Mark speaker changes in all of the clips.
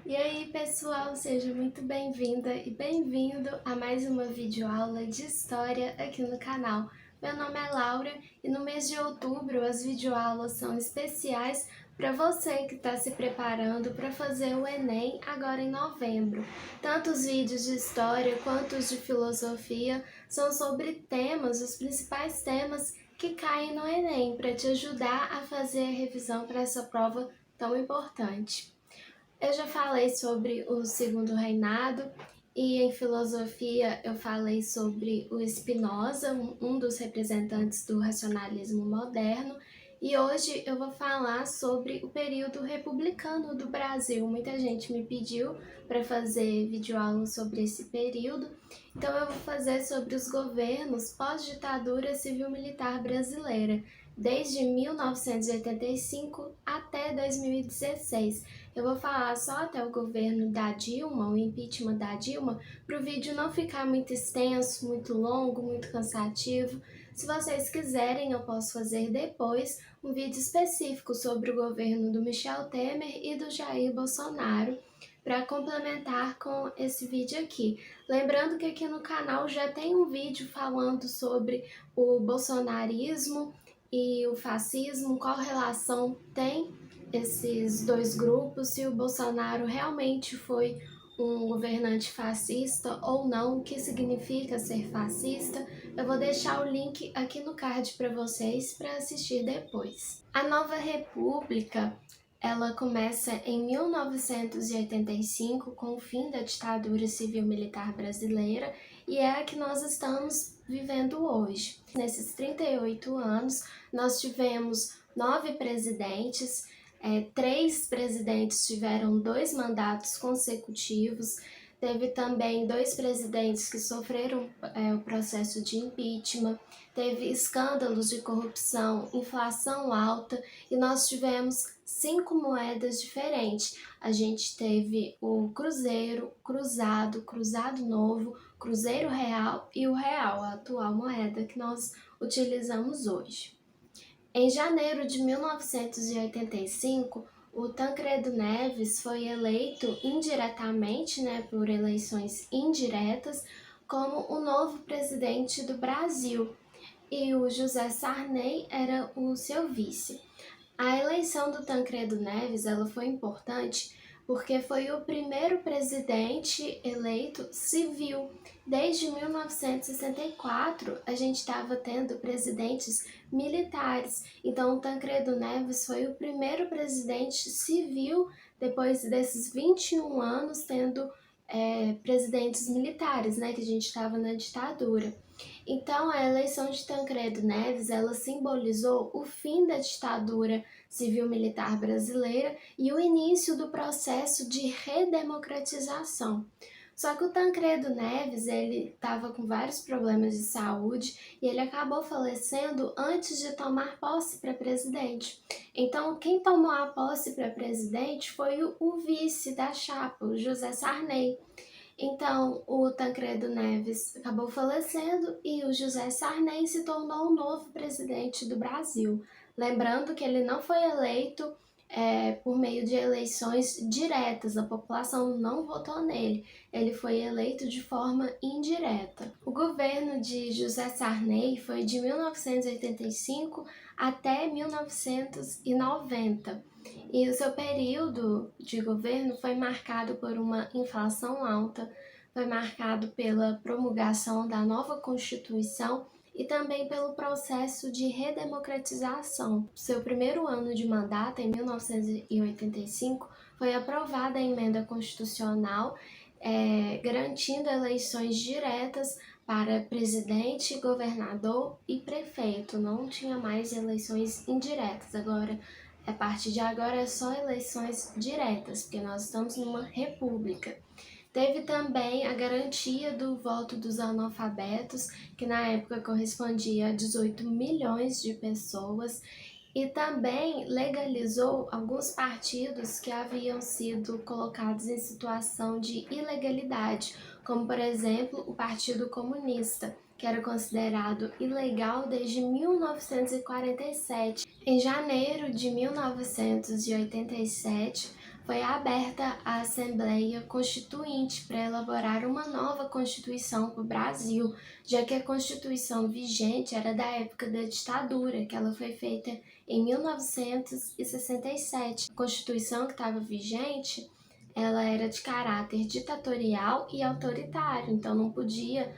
Speaker 1: E aí, pessoal, seja muito bem-vinda e bem-vindo a mais uma videoaula de História aqui no canal. Meu nome é Laura e no mês de outubro as videoaulas são especiais para você que está se preparando para fazer o Enem agora em novembro. Tanto os vídeos de História quanto os de Filosofia são sobre temas, os principais temas que caem no Enem, para te ajudar a fazer a revisão para essa prova tão importante. Eu já falei sobre o Segundo Reinado e em filosofia eu falei sobre o Spinoza, um dos representantes do racionalismo moderno, e hoje eu vou falar sobre o período republicano do Brasil. Muita gente me pediu para fazer videoaula sobre esse período, então eu vou fazer sobre os governos pós-ditadura civil-militar brasileira, desde 1985 até 2016. Eu vou falar só até o governo da Dilma, o impeachment da Dilma, para o vídeo não ficar muito extenso, muito longo, muito cansativo. Se vocês quiserem, eu posso fazer depois um vídeo específico sobre o governo do Michel Temer e do Jair Bolsonaro, para complementar com esse vídeo aqui. Lembrando que aqui no canal já tem um vídeo falando sobre o bolsonarismo e o fascismo, qual relação tem esses dois grupos, se o Bolsonaro realmente foi um governante fascista ou não, o que significa ser fascista. Eu vou deixar o link aqui no card para vocês para assistir depois. A Nova República, ela começa em 1985 com o fim da ditadura civil-militar brasileira e é a que nós estamos vivendo hoje. Nesses 38 anos, nós tivemos 9 presidentes, 3 presidentes tiveram 2 mandatos consecutivos, teve também 2 presidentes que sofreram o processo de impeachment, teve escândalos de corrupção, inflação alta e nós tivemos 5 moedas diferentes. A gente teve o cruzeiro, cruzado, cruzado novo, cruzeiro real e o real, a atual moeda que nós utilizamos hoje. Em janeiro de 1985, o Tancredo Neves foi eleito indiretamente, por eleições indiretas, como o novo presidente do Brasil, e o José Sarney era o seu vice. A eleição do Tancredo Neves ela foi importante porque foi o primeiro presidente eleito civil. Desde 1964, a gente estava tendo presidentes militares. Então, o Tancredo Neves foi o primeiro presidente civil depois desses 21 anos tendo presidentes militares, que a gente estava na ditadura. Então, a eleição de Tancredo Neves, ela simbolizou o fim da ditadura civil-militar brasileira e o início do processo de redemocratização. Só que o Tancredo Neves, ele estava com vários problemas de saúde e ele acabou falecendo antes de tomar posse para presidente. Então, quem tomou a posse para presidente foi o vice da chapa, o José Sarney. Então, o Tancredo Neves acabou falecendo e o José Sarney se tornou o novo presidente do Brasil. Lembrando que ele não foi eleito por meio de eleições diretas, a população não votou nele, ele foi eleito de forma indireta. O governo de José Sarney foi de 1985 até 1990. E o seu período de governo foi marcado por uma inflação alta, foi marcado pela promulgação da nova Constituição e também pelo processo de redemocratização. Seu primeiro ano de mandato, em 1985, foi aprovada a emenda constitucional, garantindo eleições diretas para presidente, governador e prefeito. Não tinha mais eleições indiretas. Agora, a partir de agora é só eleições diretas, porque nós estamos numa república. Teve também a garantia do voto dos analfabetos, que na época correspondia a 18 milhões de pessoas, e também legalizou alguns partidos que haviam sido colocados em situação de ilegalidade, como por exemplo o Partido Comunista, que era considerado ilegal desde 1947. Em janeiro de 1987, foi aberta a Assembleia Constituinte para elaborar uma nova Constituição para o Brasil, já que a Constituição vigente era da época da ditadura, que ela foi feita em 1967. A Constituição que estava vigente, ela era de caráter ditatorial e autoritário, então não fazia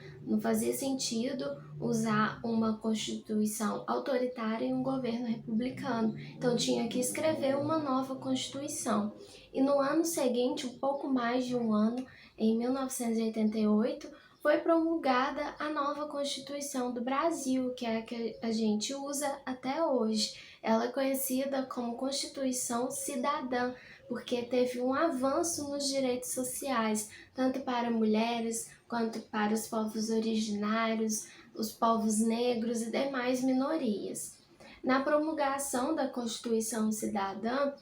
Speaker 1: sentido usar uma Constituição autoritária em um governo republicano. Então tinha que escrever uma nova Constituição. E no ano seguinte, um pouco mais de um ano, em 1988, foi promulgada a nova Constituição do Brasil, que é a que a gente usa até hoje. Ela é conhecida como Constituição Cidadã, porque teve um avanço nos direitos sociais, tanto para mulheres quanto para os povos originários, os povos negros e demais minorias. Na promulgação da Constituição Cidadã,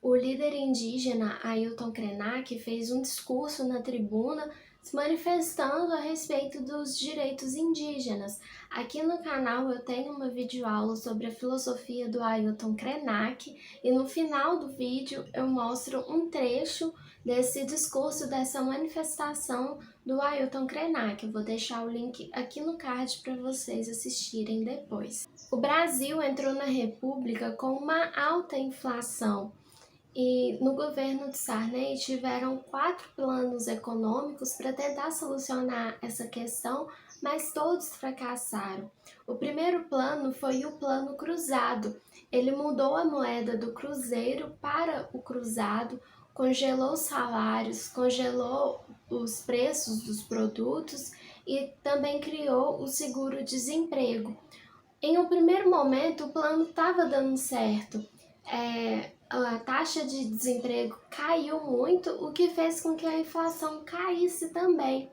Speaker 1: o líder indígena Ailton Krenak fez um discurso na tribuna se manifestando a respeito dos direitos indígenas. Aqui no canal eu tenho uma videoaula sobre a filosofia do Ailton Krenak e no final do vídeo eu mostro um trecho desse discurso, dessa manifestação do Ailton Krenak. Eu vou deixar o link aqui no card para vocês assistirem depois. O Brasil entrou na República com uma alta inflação. E no governo de Sarney tiveram 4 planos econômicos para tentar solucionar essa questão, mas todos fracassaram. O primeiro plano foi o Plano Cruzado. Ele mudou a moeda do cruzeiro para o cruzado, congelou os salários, congelou os preços dos produtos e também criou o seguro-desemprego. Em um primeiro momento, o plano estava dando certo. A taxa de desemprego caiu muito, o que fez com que a inflação caísse também.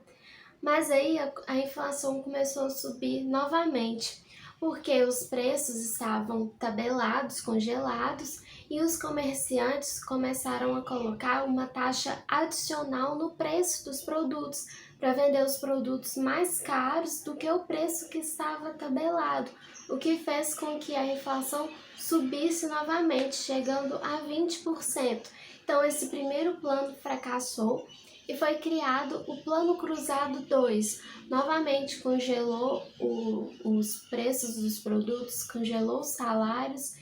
Speaker 1: Mas aí a inflação começou a subir novamente, porque os preços estavam tabelados, congelados, e os comerciantes começaram a colocar uma taxa adicional no preço dos produtos, para vender os produtos mais caros do que o preço que estava tabelado, o que fez com que a inflação subisse novamente, chegando a 20%. Então esse primeiro plano fracassou e foi criado o Plano Cruzado 2. Novamente congelou os preços dos produtos, congelou os salários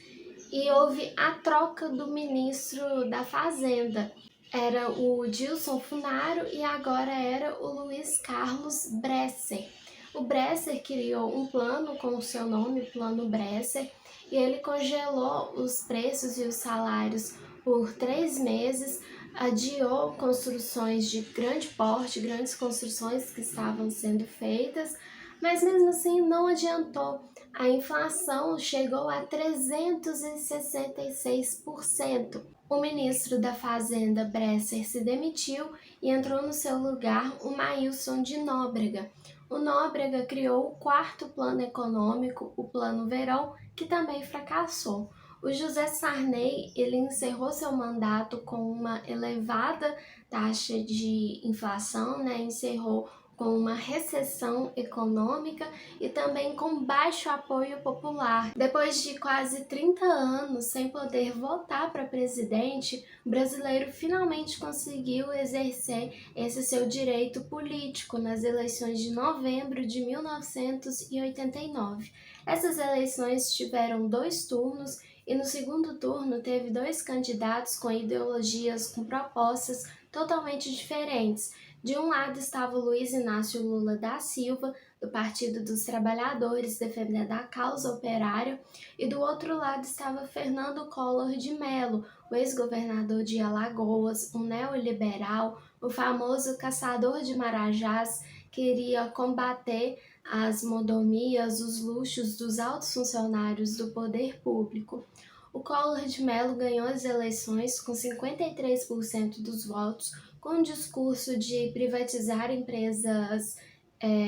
Speaker 1: e houve a troca do ministro da Fazenda. Era o Dilson Funaro e agora era o Luiz Carlos Bresser. O Bresser criou um plano com o seu nome, Plano Bresser, e ele congelou os preços e os salários por 3 meses, adiou construções de grande porte, grandes construções que estavam sendo feitas, mas mesmo assim não adiantou. A inflação chegou a 366%. O ministro da Fazenda, Bresser, se demitiu e entrou no seu lugar o Maílson de Nóbrega. O Nóbrega criou o 4º plano econômico, o Plano Verão, que também fracassou. O José Sarney, ele encerrou seu mandato com uma elevada taxa de inflação, encerrou com uma recessão econômica e também com baixo apoio popular. Depois de quase 30 anos sem poder votar para presidente, o brasileiro finalmente conseguiu exercer esse seu direito político nas eleições de novembro de 1989. Essas eleições tiveram 2 turnos e no segundo turno teve 2 candidatos com ideologias, com propostas totalmente diferentes. De um lado estava o Luiz Inácio Lula da Silva, do Partido dos Trabalhadores, defendendo a causa operária, e do outro lado estava Fernando Collor de Mello, o ex-governador de Alagoas, um neoliberal, o famoso caçador de marajás, que iria combater as mordomias, os luxos dos altos funcionários do poder público. O Collor de Mello ganhou as eleições com 53% dos votos, com o discurso de privatizar empresas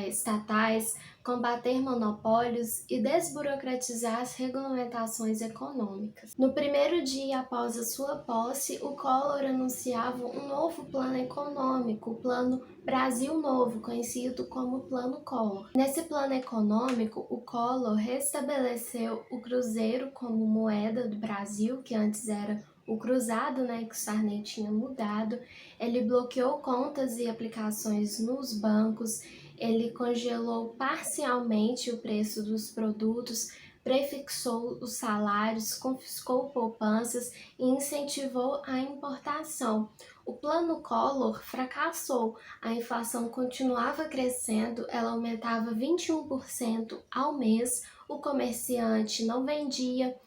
Speaker 1: estatais, combater monopólios e desburocratizar as regulamentações econômicas. No primeiro dia após a sua posse, o Collor anunciava um novo plano econômico, o Plano Brasil Novo, conhecido como Plano Collor. Nesse plano econômico, o Collor restabeleceu o cruzeiro como moeda do Brasil, que antes era o cruzado, né, que o Sarney tinha mudado. Ele bloqueou contas e aplicações nos bancos, ele congelou parcialmente o preço dos produtos, prefixou os salários, confiscou poupanças e incentivou a importação. O plano Collor fracassou, a inflação continuava crescendo, ela aumentava 21% ao mês, o comerciante não vendia,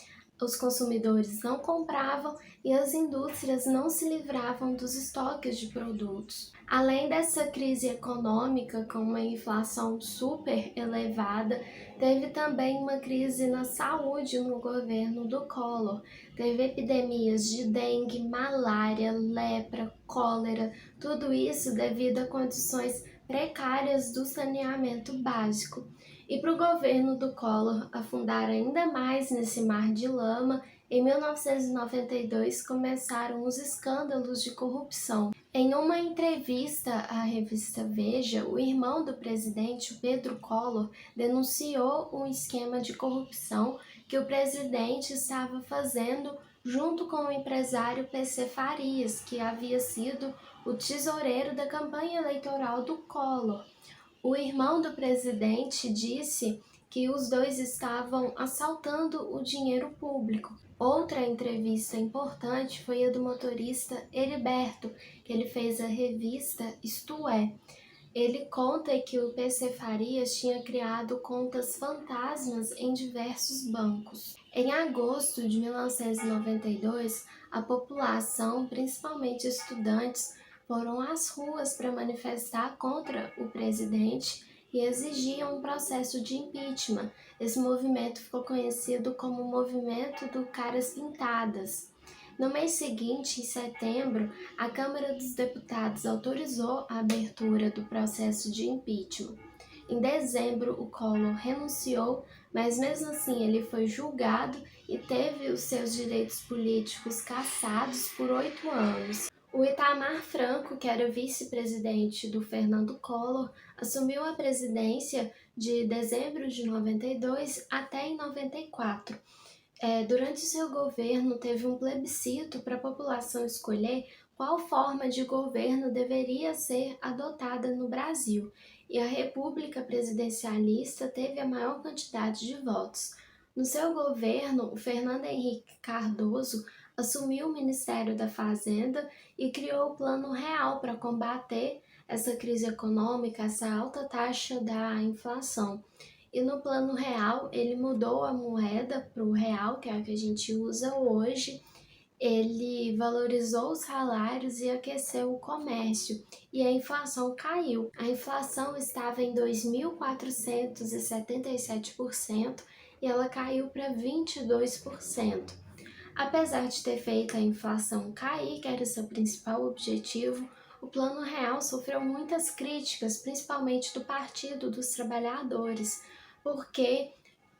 Speaker 1: os consumidores não compravam e as indústrias não se livravam dos estoques de produtos. Além dessa crise econômica com uma inflação super elevada, teve também uma crise na saúde no governo do Collor. Teve epidemias de dengue, malária, lepra, cólera, tudo isso devido a condições precárias do saneamento básico. E para o governo do Collor afundar ainda mais nesse mar de lama, em 1992 começaram os escândalos de corrupção. Em uma entrevista à revista Veja, o irmão do presidente, Pedro Collor, denunciou um esquema de corrupção que o presidente estava fazendo junto com o empresário PC Farias, que havia sido o tesoureiro da campanha eleitoral do Collor. O irmão do presidente disse que os dois estavam assaltando o dinheiro público. Outra entrevista importante foi a do motorista Heriberto, que ele fez a revista Isto É. Ele conta que o PC Farias tinha criado contas fantasmas em diversos bancos. Em agosto de 1992, a população, principalmente estudantes, foram às ruas para manifestar contra o presidente e exigiam um processo de impeachment. Esse movimento ficou conhecido como o Movimento do Caras Pintadas. No mês seguinte, em setembro, a Câmara dos Deputados autorizou a abertura do processo de impeachment. Em dezembro, o Collor renunciou, mas mesmo assim ele foi julgado e teve os seus direitos políticos cassados por 8 anos. O Itamar Franco, que era vice-presidente do Fernando Collor, assumiu a presidência de dezembro de 92 até em 94. Durante seu governo, teve um plebiscito para a população escolher qual forma de governo deveria ser adotada no Brasil, e a República Presidencialista teve a maior quantidade de votos. No seu governo, o Fernando Henrique Cardoso assumiu o Ministério da Fazenda e criou o Plano Real para combater essa crise econômica, essa alta taxa da inflação. E no Plano Real, ele mudou a moeda para o real, que é a que a gente usa hoje. Ele valorizou os salários e aqueceu o comércio, e a inflação caiu. A inflação estava em 2.477% e ela caiu para 22%. Apesar de ter feito a inflação cair, que era o seu principal objetivo, o Plano Real sofreu muitas críticas, principalmente do Partido dos Trabalhadores, porque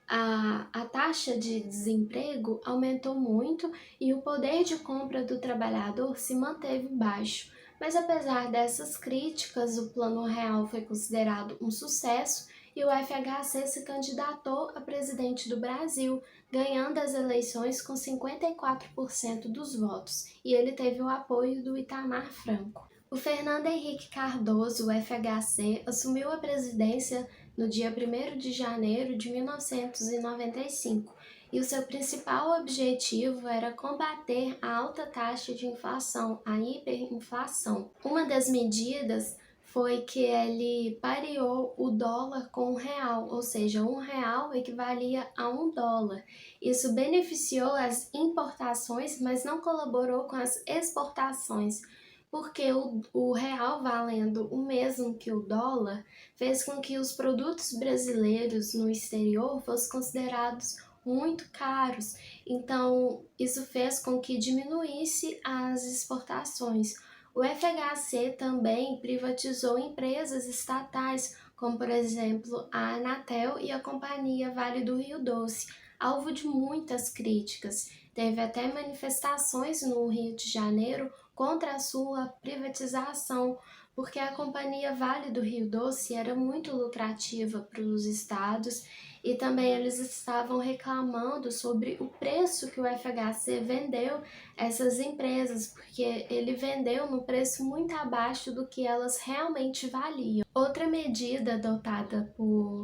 Speaker 1: a taxa de desemprego aumentou muito e o poder de compra do trabalhador se manteve baixo. Mas apesar dessas críticas, o Plano Real foi considerado um sucesso e o FHC se candidatou a presidente do Brasil, ganhando as eleições com 54% dos votos, e ele teve o apoio do Itamar Franco. O Fernando Henrique Cardoso, o FHC, assumiu a presidência no dia 1º de janeiro de 1995, e o seu principal objetivo era combater a alta taxa de inflação, a hiperinflação. Uma das medidas foi que ele pareou o dólar com o real, ou seja, R$1 equivalia a $1. Isso beneficiou as importações, mas não colaborou com as exportações, porque o real valendo o mesmo que o dólar fez com que os produtos brasileiros no exterior fossem considerados muito caros. Então, isso fez com que diminuísse as exportações. O FHC também privatizou empresas estatais, como por exemplo a Anatel e a Companhia Vale do Rio Doce, alvo de muitas críticas. Teve até manifestações no Rio de Janeiro contra a sua privatização, porque a Companhia Vale do Rio Doce era muito lucrativa para os estados e também eles estavam reclamando sobre o preço que o FHC vendeu essas empresas, porque ele vendeu no preço muito abaixo do que elas realmente valiam. Outra medida adotada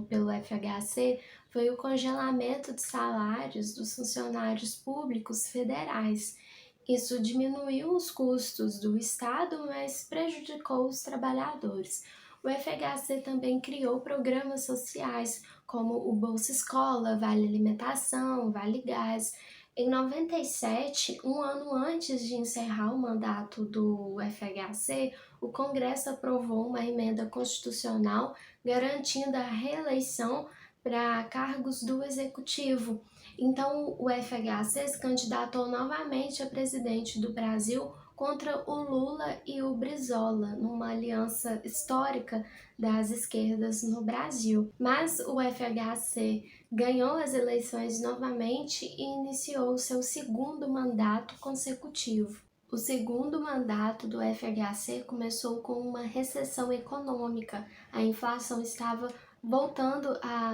Speaker 1: pelo FHC foi o congelamento de salários dos funcionários públicos federais. Isso diminuiu os custos do Estado, mas prejudicou os trabalhadores. O FHC também criou programas sociais, como o Bolsa Escola, Vale Alimentação, Vale Gás. Em 97, um ano antes de encerrar o mandato do FHC, o Congresso aprovou uma emenda constitucional garantindo a reeleição para cargos do Executivo. Então, o FHC se candidatou novamente a presidente do Brasil contra o Lula e o Brizola, numa aliança histórica das esquerdas no Brasil. Mas o FHC ganhou as eleições novamente e iniciou seu segundo mandato consecutivo. O segundo mandato do FHC começou com uma recessão econômica. A inflação estava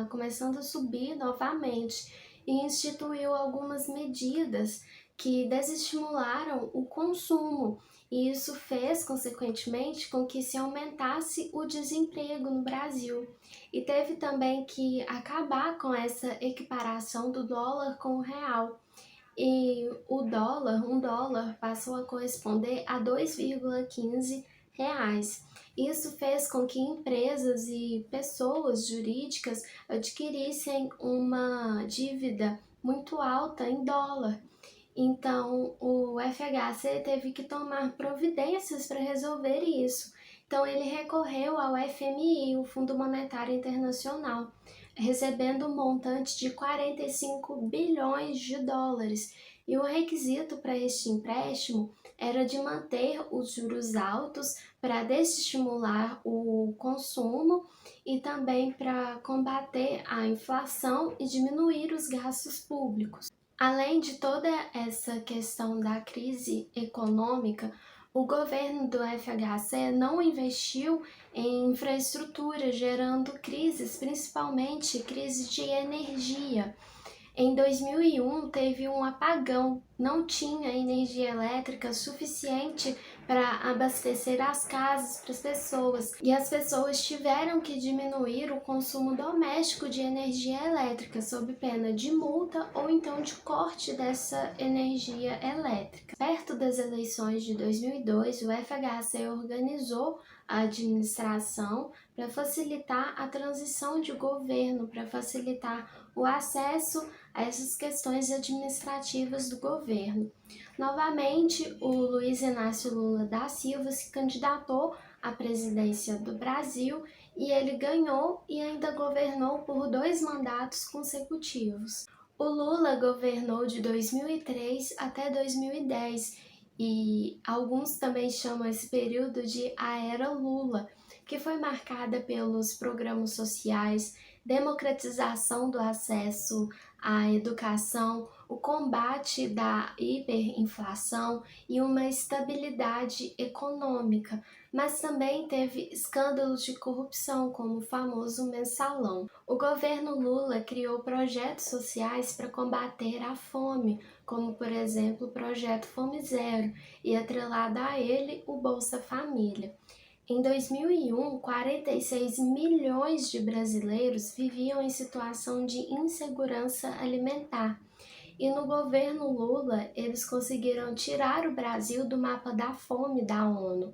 Speaker 1: começando a subir novamente e instituiu algumas medidas que desestimularam o consumo, e isso fez, consequentemente, com que se aumentasse o desemprego no Brasil. E teve também que acabar com essa equiparação do dólar com o real. E um dólar passou a corresponder a 2,15 reais. Isso fez com que empresas e pessoas jurídicas adquirissem uma dívida muito alta em dólar. Então, o FHC teve que tomar providências para resolver isso. Então, ele recorreu ao FMI, o Fundo Monetário Internacional, recebendo um montante de 45 bilhões de dólares. E o requisito para este empréstimo era de manter os juros altos para desestimular o consumo e também para combater a inflação e diminuir os gastos públicos. Além de toda essa questão da crise econômica, o governo do FHC não investiu em infraestrutura, gerando crises, principalmente crises de energia. Em 2001, teve um apagão, não tinha energia elétrica suficiente para abastecer as casas para as pessoas, e as pessoas tiveram que diminuir o consumo doméstico de energia elétrica, sob pena de multa ou então de corte dessa energia elétrica. Perto das eleições de 2002, o FHC organizou a administração para facilitar a transição de governo, para facilitar o acesso a essas questões administrativas do governo. Novamente, o Luiz Inácio Lula da Silva se candidatou à presidência do Brasil e ele ganhou e ainda governou por 2 mandatos consecutivos. O Lula governou de 2003 até 2010 e alguns também chamam esse período de a Era Lula, que foi marcada pelos programas sociais, democratização do acesso à educação, o combate da hiperinflação e uma estabilidade econômica, mas também teve escândalos de corrupção, como o famoso mensalão. O governo Lula criou projetos sociais para combater a fome, como por exemplo o Projeto Fome Zero, e atrelado a ele o Bolsa Família. Em 2001, 46 milhões de brasileiros viviam em situação de insegurança alimentar. E no governo Lula, eles conseguiram tirar o Brasil do mapa da fome da ONU.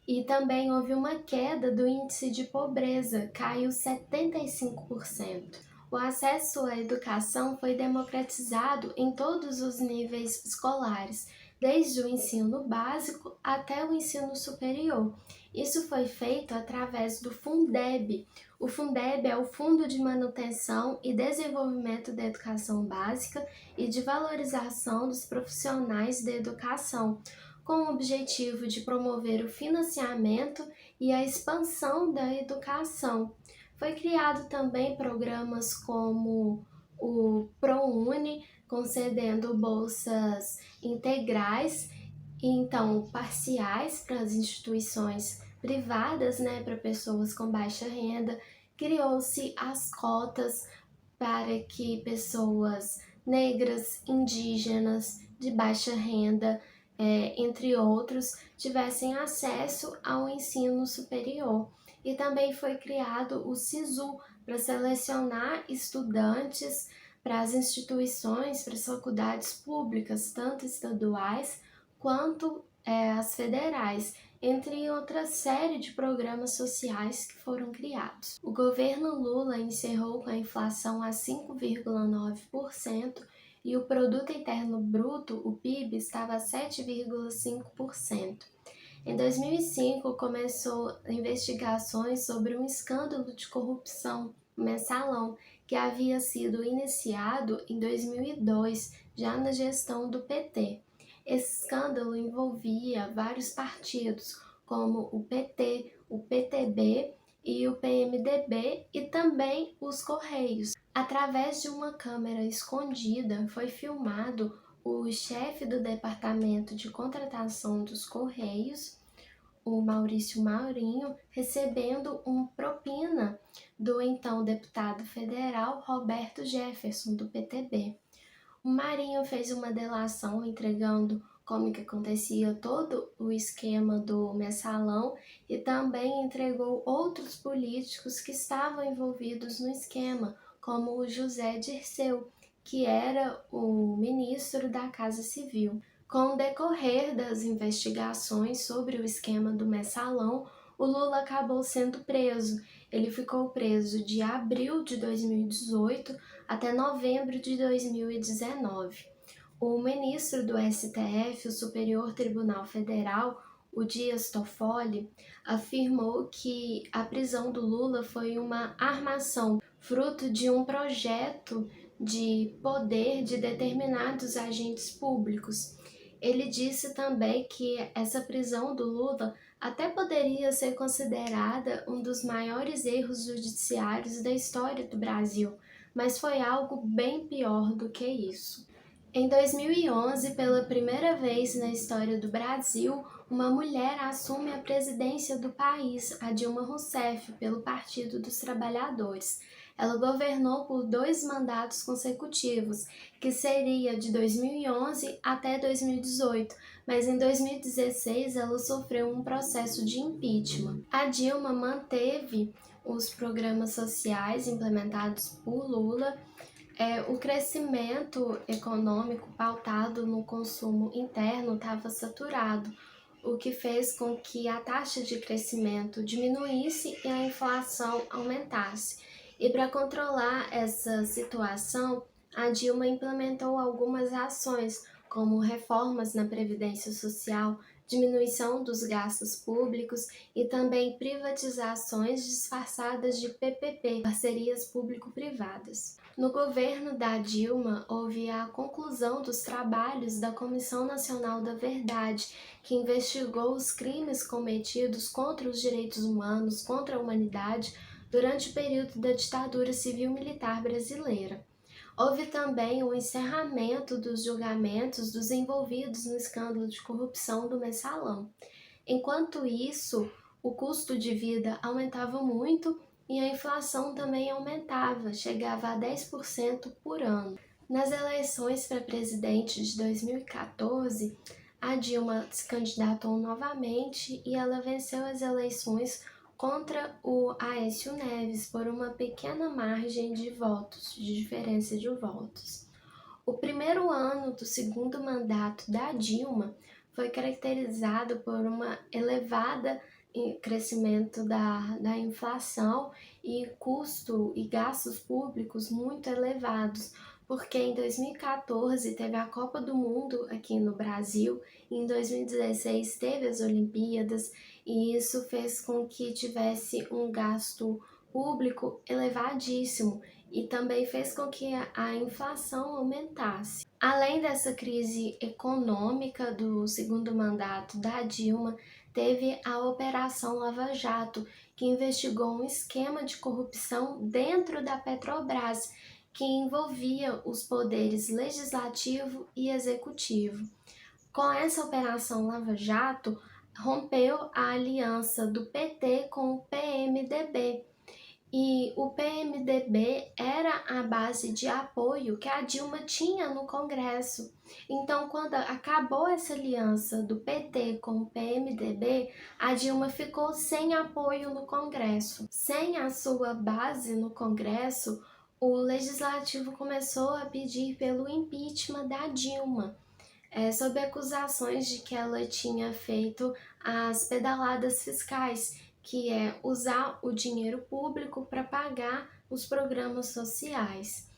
Speaker 1: E também houve uma queda do índice de pobreza, caiu 75%. O acesso à educação foi democratizado em todos os níveis escolares, desde o ensino básico até o ensino superior. Isso foi feito através do Fundeb. O Fundeb é o Fundo de Manutenção e Desenvolvimento da Educação Básica e de Valorização dos Profissionais da Educação, com o objetivo de promover o financiamento e a expansão da educação. Foi criado também programas como o ProUni, concedendo bolsas integrais e então parciais para as instituições privadas, né, para pessoas com baixa renda. Criou-se as cotas para que pessoas negras, indígenas, de baixa renda, entre outros, tivessem acesso ao ensino superior. E também foi criado o SISU para selecionar estudantes para as instituições, para as faculdades públicas, tanto estaduais quanto as federais, entre outra série de programas sociais que foram criados. O governo Lula encerrou com a inflação a 5,9% e o Produto Interno Bruto, o PIB, estava a 7,5%. Em 2005, começou investigações sobre um escândalo de corrupção, o Mensalão, que havia sido iniciado em 2002, já na gestão do PT. Esse escândalo envolvia vários partidos, como o PT, o PTB e o PMDB, e também os Correios. Através de uma câmera escondida, foi filmado o chefe do Departamento de Contratação dos Correios, o Maurício Maurinho, recebendo uma propina do então deputado federal Roberto Jefferson, do PTB. O Marinho fez uma delação entregando como que acontecia todo o esquema do Mensalão e também entregou outros políticos que estavam envolvidos no esquema, como o José Dirceu, que era o ministro da Casa Civil. Com o decorrer das investigações sobre o esquema do Mensalão, o Lula acabou sendo preso. Ele ficou preso de abril de 2018 até novembro de 2019. O ministro do STF, o Superior Tribunal Federal, o Dias Toffoli, afirmou que a prisão do Lula foi uma armação, fruto de um projeto de poder de determinados agentes públicos. Ele disse também que essa prisão do Lula até poderia ser considerada um dos maiores erros judiciários da história do Brasil, mas foi algo bem pior do que isso. Em 2011, pela primeira vez na história do Brasil, uma mulher assume a presidência do país, a Dilma Rousseff, pelo Partido dos Trabalhadores. Ela governou por 2 mandatos consecutivos, que seria de 2011 até 2018, mas em 2016 ela sofreu um processo de impeachment. A Dilma manteve os programas sociais implementados por Lula. O crescimento econômico pautado no consumo interno estava saturado, o que fez com que a taxa de crescimento diminuísse e a inflação aumentasse. E para controlar essa situação, a Dilma implementou algumas ações, como reformas na Previdência Social, diminuição dos gastos públicos e também privatizações disfarçadas de PPP, parcerias público-privadas. No governo da Dilma, houve a conclusão dos trabalhos da Comissão Nacional da Verdade, que investigou os crimes cometidos contra os direitos humanos, contra a humanidade, durante o período da ditadura civil-militar brasileira. Houve também o encerramento dos julgamentos dos envolvidos no escândalo de corrupção do Mensalão. Enquanto isso, o custo de vida aumentava muito e a inflação também aumentava, chegava a 10% por ano. Nas eleições para presidente de 2014, a Dilma se candidatou novamente e ela venceu as eleições contra o Aécio Neves por uma pequena margem de votos, de diferença de votos. O primeiro ano do segundo mandato da Dilma foi caracterizado por uma elevada crescimento da inflação e custo e gastos públicos muito elevados, porque em 2014 teve a Copa do Mundo aqui no Brasil, e em 2016 teve as Olimpíadas, e isso fez com que tivesse um gasto público elevadíssimo e também fez com que a inflação aumentasse. Além dessa crise econômica do segundo mandato da Dilma, teve a Operação Lava Jato, que investigou um esquema de corrupção dentro da Petrobras, que envolvia os poderes legislativo e executivo. Com essa Operação Lava Jato, rompeu a aliança do PT com o PMDB. E o PMDB era a base de apoio que a Dilma tinha no Congresso. Então, quando acabou essa aliança do PT com o PMDB, a Dilma ficou sem apoio no Congresso. Sem a sua base no Congresso, o Legislativo começou a pedir pelo impeachment da Dilma, sob acusações de que ela tinha feito as pedaladas fiscais, que é usar o dinheiro público para pagar os programas sociais.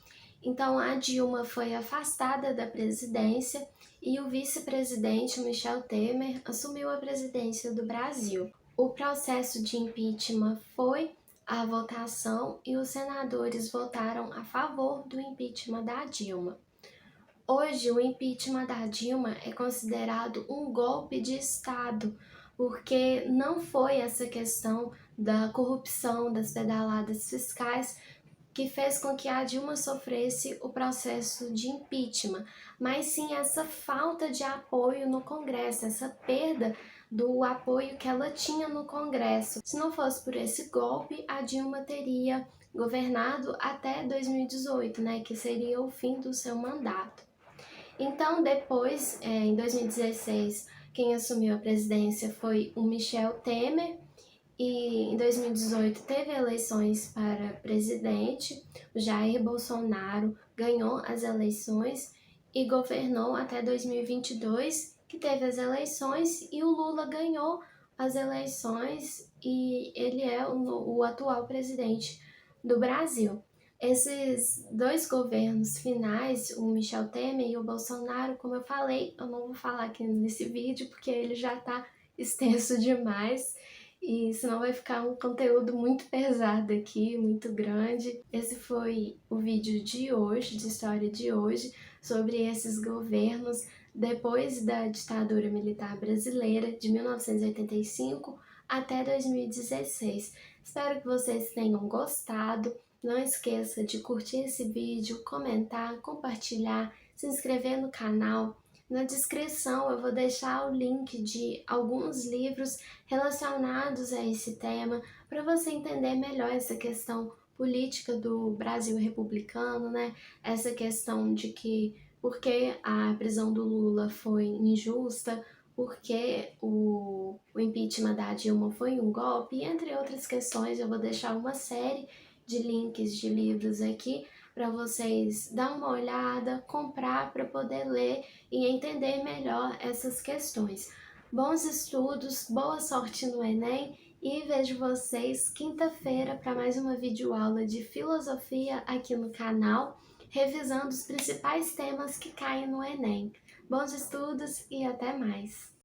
Speaker 1: Então a Dilma foi afastada da presidência e o vice-presidente Michel Temer assumiu a presidência do Brasil. O processo de impeachment foi à votação e os senadores votaram a favor do impeachment da Dilma. Hoje, o impeachment da Dilma é considerado um golpe de Estado, porque não foi essa questão da corrupção, das pedaladas fiscais, que fez com que a Dilma sofresse o processo de impeachment, mas sim essa falta de apoio no Congresso, essa perda do apoio que ela tinha no Congresso. Se não fosse por esse golpe, a Dilma teria governado até 2018, né, que seria o fim do seu mandato. Então, depois, em 2016, quem assumiu a presidência foi o Michel Temer, e em 2018 teve eleições para presidente. O Jair Bolsonaro ganhou as eleições e governou até 2022, que teve as eleições, e o Lula ganhou as eleições e ele é o atual presidente do Brasil. Esses dois governos finais, o Michel Temer e o Bolsonaro, como eu falei, eu não vou falar aqui nesse vídeo porque ele já está extenso demais e senão vai ficar um conteúdo muito pesado aqui, muito grande. Esse foi o vídeo de hoje, de história de hoje, sobre esses governos depois da ditadura militar brasileira de 1985 até 2016. Espero que vocês tenham gostado. Não esqueça de curtir esse vídeo, comentar, compartilhar, se inscrever no canal. Na descrição eu vou deixar o link de alguns livros relacionados a esse tema para você entender melhor essa questão política do Brasil republicano, né? Essa questão de que por que a prisão do Lula foi injusta, porque o impeachment da Dilma foi um golpe, entre outras questões. Eu vou deixar uma série de links de livros aqui para vocês dar uma olhada, comprar para poder ler e entender melhor essas questões. Bons estudos, boa sorte no Enem e vejo vocês quinta-feira para mais uma videoaula de filosofia aqui no canal, revisando os principais temas que caem no Enem. Bons estudos e até mais!